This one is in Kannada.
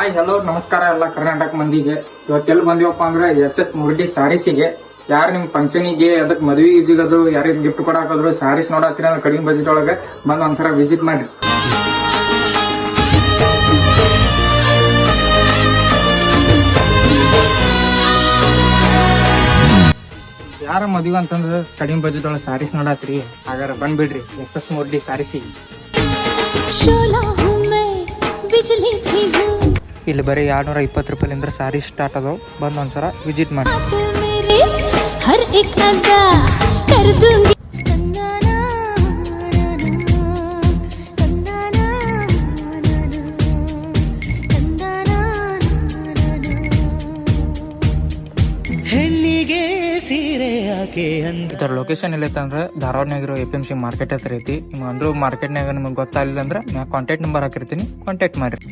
ಹಾಯ್ ಹಲೋ ನಮಸ್ಕಾರ ಎಲ್ಲ ಕರ್ನಾಟಕ ಮಂದಿಗೆ. ಇವತ್ತೆಲ್ಲಿ ಬಂದಿವಪ್ಪ ಅಂದ್ರೆ SS ಮುರುಡಿ ಸಾರೀಸಿಗೆ. ಯಾರು ನಿಮ್ ಫಂಕ್ಷನಿಗೆ ಅದಕ್ಕೆ ಮದುವೆ ಈಜಿಗದು ಯಾರಿಗೆ ಗಿಫ್ಟ್ ಕೊಡಾಕದ್ರು ಸಾರೀಸ್ ನೋಡತ್ತೀರ ಅಂದ್ರೆ ಕಡಿಮೆ ಬಜೆಟ್ ಒಳಗೆ ಬಂದು ಒಂದ್ಸಲ ವಿಸಿಟ್ ಮಾಡ್ರಿ. ಯಾರ ಮದುವೆ ಅಂತಂದ್ರೆ ಕಡಿಮೆ ಬಜೆಟ್ ಒಳಗೆ ಸಾರೀಸ್ ನೋಡತ್ರಿ, ಹಾಗಾದ್ರೆ ಬಂದ್ಬಿಡ್ರಿ SS ಮುರುಡಿ ಸಾರೀಸಿಗೆ. ಇಲ್ಲಿ ಬರೀ 220 ರೂಪಾಯಿಲಿಂದ ಸಾರಿ ಸ್ಟಾರ್ಟ್ ಅದಾವ. ಬಂದು ಒಂದ್ಸಲ ವಿಸಿಟ್ ಮಾಡಿ. ಹೆಣ್ಣಿಗೆ ಸೀರೆ ಯಾಕೆ ಇದರ ಲೊಕೇಶನ್ ಎಲ್ಲೈತಂದ್ರೆ ಧಾರವಾಡನಾಗಿರೋ APMC ಮಾರ್ಕೆಟ್ ಹತ್ರ ಐತಿ. ನಿಮ್ಗೆ ಅಂದ್ರೂ ಮಾರ್ಕೆಟ್ನಾಗ ನಿಮ್ಗೆ ಗೊತ್ತಾಗಲಿಲ್ಲ ಅಂದ್ರೆ ನಾ ಕಾಂಟ್ಯಾಕ್ಟ್ ನಂಬರ್ ಹಾಕಿರ್ತೀನಿ, ಕಾಂಟ್ಯಾಕ್ಟ್ ಮಾಡ್ರಿ.